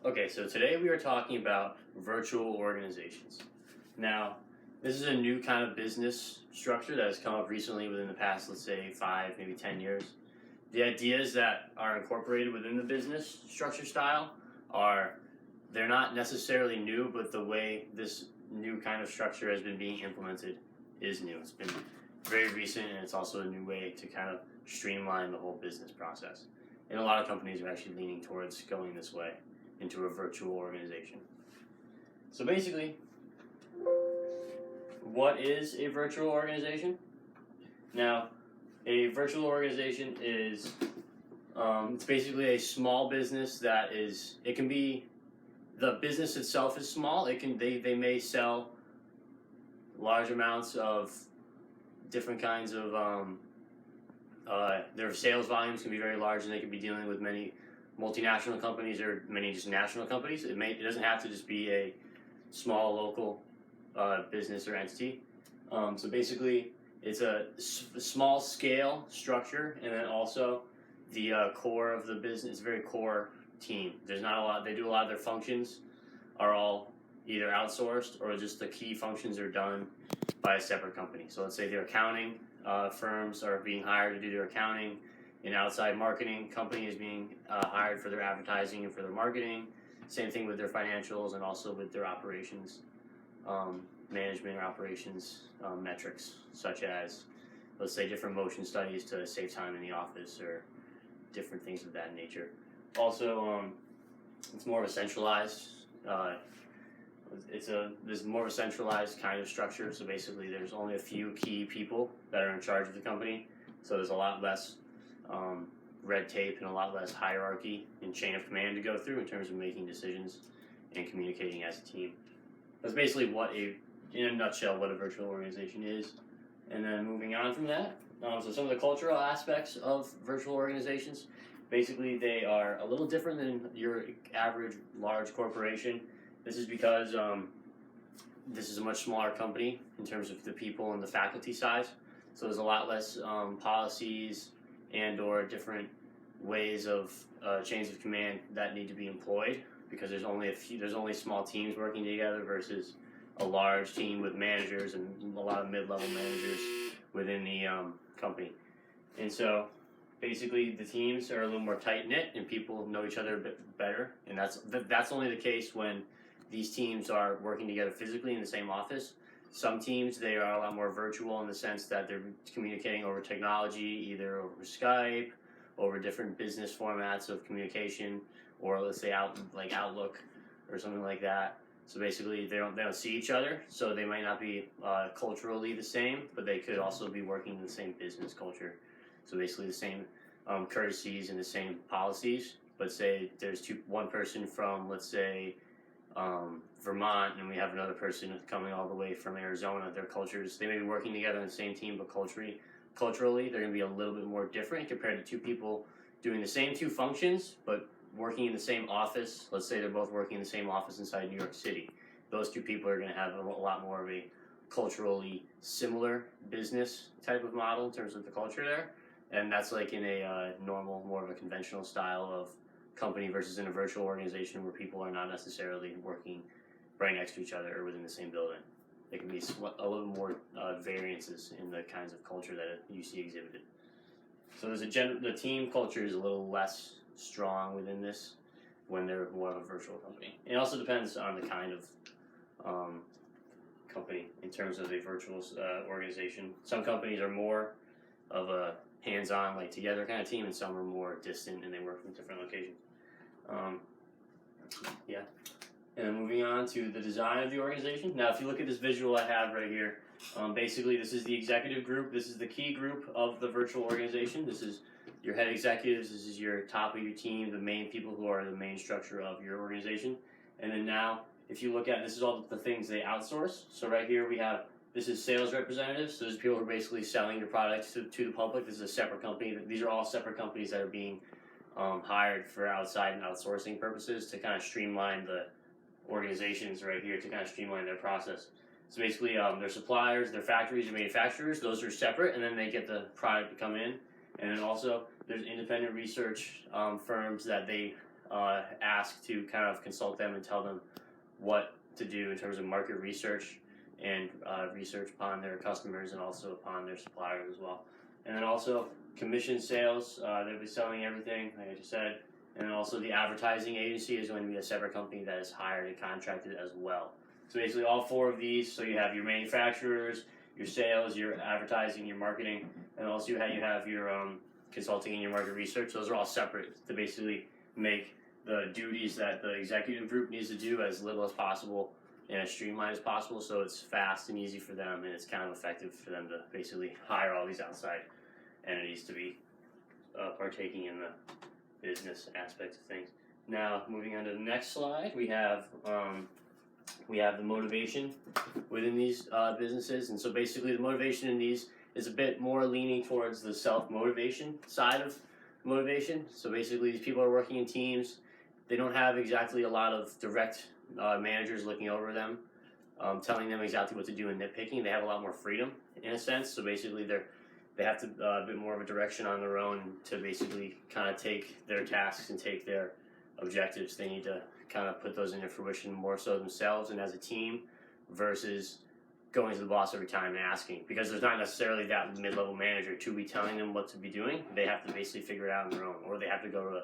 Okay, so today we are talking about virtual organizations. Now, this is a new kind of business structure that has come up recently within the past, let's say, 5, maybe 10 years. The ideas that are incorporated within the business structure style are, they're not necessarily new, but the way this new kind of structure has been being implemented is new. It's been very recent, and it's also a new way to kind of streamline the whole business process. And a lot of companies are actually leaning towards going this way into a virtual organization. So basically, what is a virtual organization? Now, a virtual organization is it's basically a small business that is. It can be the business itself is small. They may sell large amounts of different kinds of their sales volumes can be very large, and they can be dealing with many multinational companies or many just national companies. It doesn't have to just be a small local business or entity. So basically, it's a small scale structure, and then also the core of the business, very core team. There's not a lot. They do a lot of their functions are all either outsourced or just the key functions are done by a separate company. So let's say their accounting firms are being hired to do their accounting. An outside marketing company is being hired for their advertising and for their marketing. Same thing with their financials and also with their operations management or operations metrics, such as, let's say, different motion studies to save time in the office or different things of that nature. Also, it's more of a centralized. There's more of a centralized kind of structure. So basically, there's only a few key people that are in charge of the company. So there's a lot less red tape and a lot less hierarchy and chain of command to go through in terms of making decisions and communicating as a team. That's basically in a nutshell, what a virtual organization is. And then moving on from that, so some of the cultural aspects of virtual organizations, basically they are a little different than your average large corporation. This is because this is a much smaller company in terms of the people and the faculty size. So there's a lot less policies and or different ways of chains of command that need to be employed, because there's only small teams working together versus a large team with managers and a lot of mid-level managers within the company. And so basically the teams are a little more tight-knit and people know each other a bit better, and that's only the case when these teams are working together physically in the same office. Some teams, they are a lot more virtual in the sense that they're communicating over technology, either over Skype, over different business formats of communication, or let's say like Outlook or something like that. So basically, they don't see each other, so they might not be culturally the same, but they could also be working in the same business culture. So basically, the same courtesies and the same policies. But say there's one person from, let's say, Vermont, and we have another person coming all the way from Arizona. Their cultures, they may be working together in the same team, but culturally, they're going to be a little bit more different compared to two people doing the same two functions, but working in the same office. Let's say they're both working in the same office inside New York City. Those two people are going to have a lot more of a culturally similar business type of model in terms of the culture there. And that's like in a normal, more of a conventional style of company versus in a virtual organization where people are not necessarily working right next to each other or within the same building. There can be a little more variances in the kinds of culture that you see exhibited. So the team culture is a little less strong within this when they're more of a virtual company. It also depends on the kind of company in terms of a virtual organization. Some companies are more of a hands-on, like together kind of team, and some are more distant and they work from different locations. And then moving on to the design of the organization. Now, if you look at this visual I have right here, basically this is the executive group. This is the key group of the virtual organization. This is your head executives. This is your top of your team, the main people who are the main structure of your organization. And then now, if you look at, this is all the things they outsource. So right here we have, this is sales representatives. So these people who are basically selling your products to the public. This is a separate company. These are all separate companies that are being hired for outside and outsourcing purposes to kind of streamline the organizations right here, to kind of streamline their process. So basically, their suppliers, their factories, their manufacturers, those are separate, and then they get the product to come in. And then also, there's independent research firms that they asked to kind of consult them and tell them what to do in terms of market research and research upon their customers and also upon their suppliers as well. And then also commission sales, they'll be selling everything, like I just said. And then also the advertising agency is going to be a separate company that is hired and contracted as well. So basically all four of these, so you have your manufacturers, your sales, your advertising, your marketing, and also you have your consulting and your market research. Those are all separate to basically make the duties that the executive group needs to do as little as possible and as streamlined as possible, so it's fast and easy for them, and it's kind of effective for them to basically hire all these outside entities to be partaking in the business aspects of things. Now, moving on to the next slide, we have the motivation within these businesses, and so basically the motivation in these is a bit more leaning towards the self-motivation side of motivation. So basically these people are working in teams. They don't have exactly a lot of direct managers looking over them, telling them exactly what to do and nitpicking. They have a lot more freedom in a sense. So basically they have to a bit more of a direction on their own to basically kind of take their tasks and take their objectives. They need to kind of put those into fruition more so themselves and as a team versus going to the boss every time and asking, because there's not necessarily that mid-level manager to be telling them what to be doing. They have to basically figure it out on their own, or they have to go to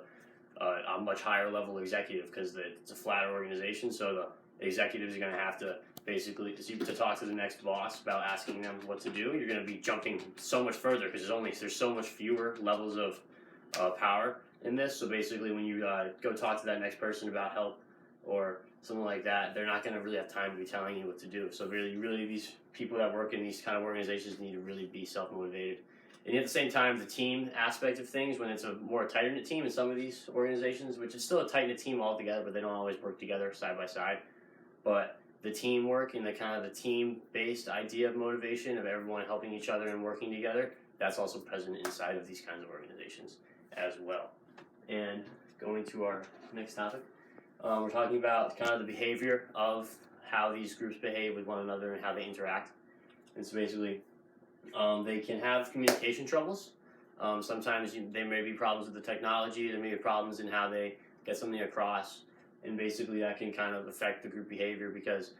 a much higher level executive because it's a flatter organization. So the executives are going to have to basically to talk to the next boss about asking them what to do. You're going to be jumping so much further because there's so much fewer levels of power in this. So basically, when you go talk to that next person about help or something like that, they're not going to really have time to be telling you what to do. So really, these people that work in these kind of organizations need to really be self-motivated. And at the same time, the team aspect of things, when it's a more tight-knit team in some of these organizations, which is still a tight-knit team altogether, but they don't always work together side by side. But the teamwork and the kind of the team-based idea of motivation, of everyone helping each other and working together, that's also present inside of these kinds of organizations as well. And going to our next topic, we're talking about kind of the behavior of how these groups behave with one another and how they interact. And so basically, they can have communication troubles. Sometimes there may be problems with the technology, there may be problems in how they get something across, and basically that can kind of affect the group behavior because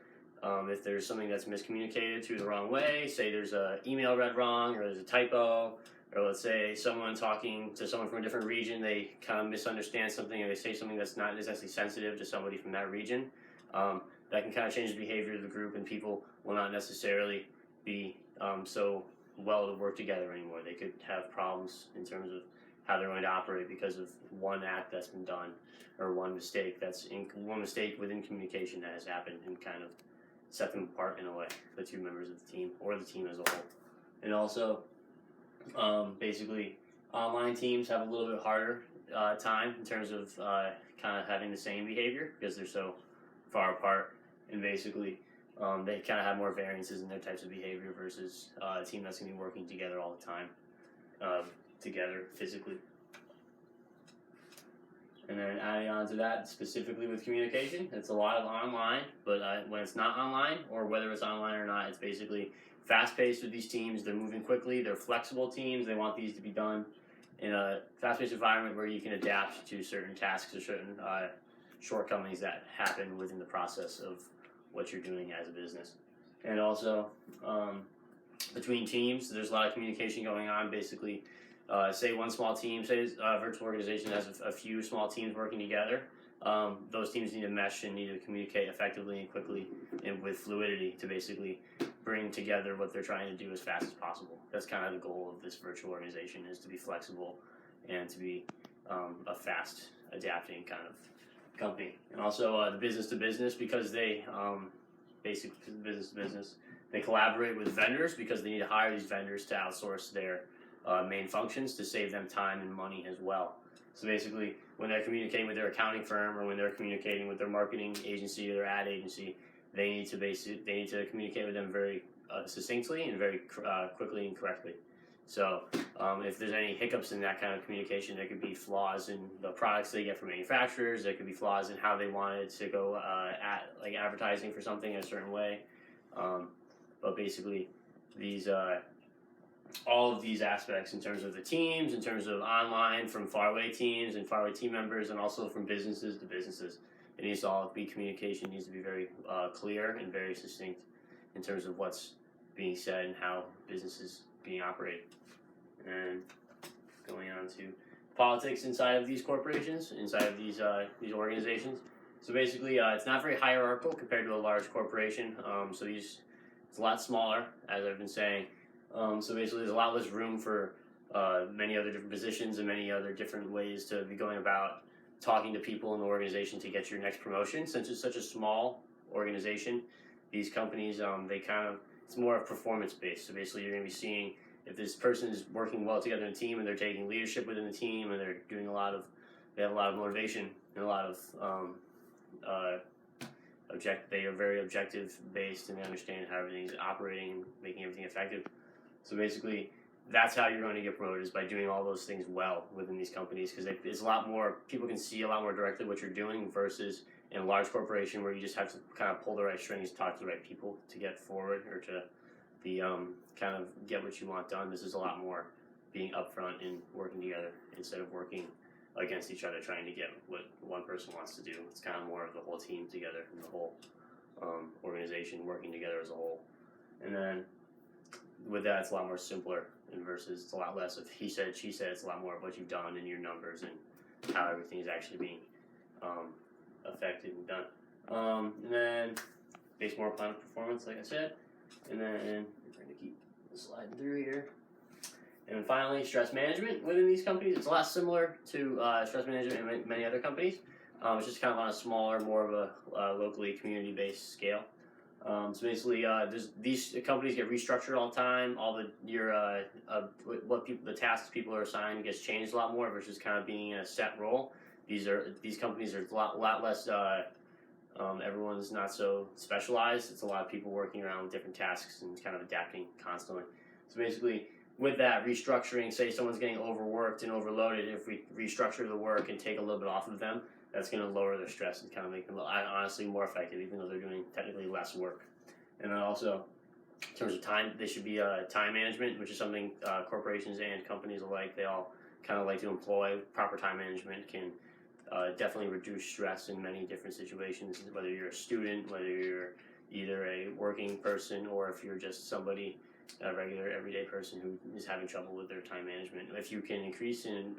if there's something that's miscommunicated to the wrong way, say there's an email read wrong or there's a typo, or let's say someone talking to someone from a different region, they kind of misunderstand something or they say something that's not necessarily sensitive to somebody from that region, that can kind of change the behavior of the group, and people will not necessarily be so well to work together anymore. They could have problems in terms of how they're going to operate because of one act that's been done or one mistake within communication that has happened and kind of set them apart in a way, the two members of the team or the team as a whole. And also, basically, online teams have a little bit harder time in terms of kind of having the same behavior because they're so far apart, and basically they kind of have more variances in their types of behavior versus a team that's going to be working together all the time, together physically. And then adding on to that, specifically with communication, it's a lot of online, but when it's not online, or whether it's online or not, it's basically fast-paced with these teams. They're moving quickly, they're flexible teams, they want these to be done in a fast-paced environment where you can adapt to certain tasks or certain shortcomings that happen within the process of what you're doing as a business. And also, between teams, there's a lot of communication going on. Basically, say one small team, say a virtual organization has a few small teams working together. Those teams need to mesh and need to communicate effectively and quickly and with fluidity to basically bring together what they're trying to do as fast as possible. That's kind of the goal of this virtual organization, is to be flexible and to be a fast adapting kind of company. And also the business to business, because they basically business to business, they collaborate with vendors because they need to hire these vendors to outsource their main functions to save them time and money as well. So basically, when they're communicating with their accounting firm or when they're communicating with their marketing agency or their ad agency, they need to communicate with them very succinctly and very quickly and correctly. So if there's any hiccups in that kind of communication, there could be flaws in the products they get from manufacturers. There could be flaws in how they wanted to go like advertising for something in a certain way. But basically, these all of these aspects in terms of the teams, in terms of online from faraway teams and faraway team members, and also from businesses to businesses. It needs to all be communication, needs to be very clear and very succinct in terms of what's being said and how business is being operated. And going on to politics inside of these corporations, inside of these organizations. So basically, it's not very hierarchical compared to a large corporation. It's a lot smaller, as I've been saying. So basically, there's a lot less room for many other different positions and many other different ways to be going about talking to people in the organization to get your next promotion. Since it's such a small organization, these companies, it's more of performance based. So basically, you're going to be seeing if this person is working well together in a team and they're taking leadership within the team and they're doing they have a lot of motivation and a lot of they are very objective based and they understand how everything's operating and making everything effective. So basically, that's how you're going to get promoted, is by doing all those things well within these companies, because it's a lot more, people can see a lot more directly what you're doing versus in a large corporation where you just have to kind of pull the right strings, talk to the right people to get forward or to be kind of get what you want done. This is a lot more being upfront and working together instead of working against each other trying to get what one person wants to do. It's kind of more of the whole team together and the whole organization working together as a whole. And then with that, it's a lot more simpler, and versus it's a lot less of he said, she said. It's a lot more of what you've done and your numbers and how everything is actually being affected and done. And then based more upon performance, like I said. And then we're going to keep sliding through here. And then finally, stress management within these companies. It's a lot similar to stress management in many other companies. It's just kind of on a smaller, more of a locally community-based scale. So basically, these companies get restructured all the time. All the tasks people are assigned gets changed a lot more versus kind of being in a set role. These companies are a lot less. Everyone's not so specialized. It's a lot of people working around with different tasks and kind of adapting constantly. So basically, with that restructuring, say someone's getting overworked and overloaded, if we restructure the work and take a little bit off of them, that's going to lower their stress and kind of make them honestly more effective, even though they're doing technically less work. And then also, in terms of time, there should be time management, which is something corporations and companies alike, they all kind of like to employ. Proper time management can definitely reduce stress in many different situations, whether you're a student, whether you're either a working person, or if you're just somebody, a regular everyday person who is having trouble with their time management. If you can increase and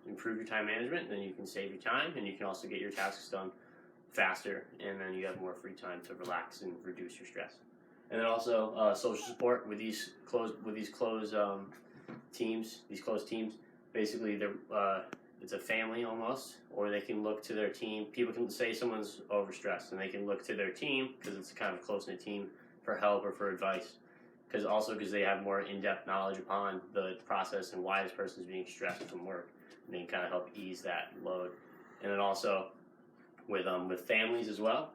improve your time management, then you can save your time, and you can also get your tasks done faster, and then you have more free time to relax and reduce your stress. And then also social support with these closed teams. Basically, it's a family almost, or they can look to their team. People can say someone's overstressed, and they can look to their team because it's a kind of close-knit team for help or for advice. Because they have more in-depth knowledge upon the process and why this person is being stressed from work, and they can kind of help ease that load. And then also with families as well,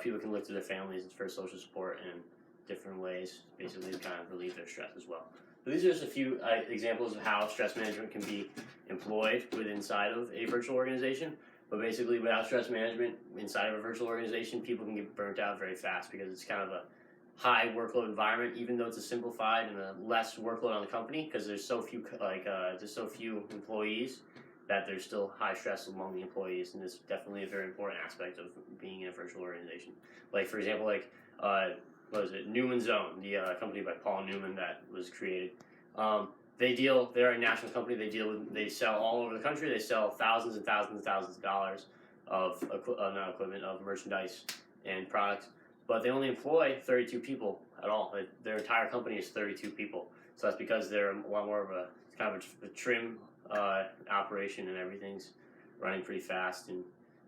people can look to their families for social support in different ways, basically to kind of relieve their stress as well. So these are just a few examples of how stress management can be employed inside of a virtual organization. But basically, without stress management inside of a virtual organization, people can get burnt out very fast because it's kind of a high workload environment, even though it's a simplified and a less workload on the company, because there's so few employees that there's still high stress among the employees, and it's definitely a very important aspect of being in a virtual organization. Like for example, Newman Zone, the company by Paul Newman that was created. They're a national company. They sell all over the country. They sell thousands and thousands and thousands of dollars of of merchandise and products. But they only employ 32 people at all. Their entire company is 32 people. So that's because they're a lot more of a kind of a trim operation, and everything's running pretty fast. And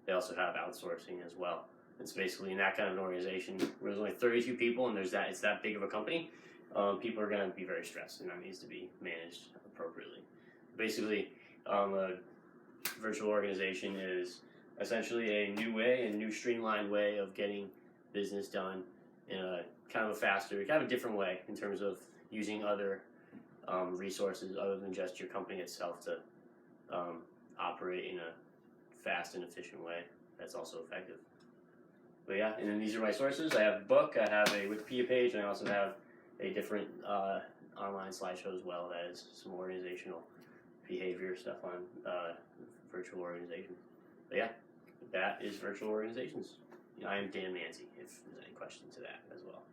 they also have outsourcing as well. It's basically in that kind of an organization where there's only 32 people and it's that big of a company. People are going to be very stressed, and that needs to be managed appropriately. Basically, a virtual organization is essentially a new streamlined way of getting business done in a kind of a faster, kind of a different way in terms of using other resources other than just your company itself to operate in a fast and efficient way that's also effective. But yeah, and then these are my sources. I have a book, I have a Wikipedia page, and I also have a different online slideshow as well. That is some organizational behavior stuff on virtual organizations. But yeah, that is virtual organizations. I am Dan Manzi, if there's any question to that as well.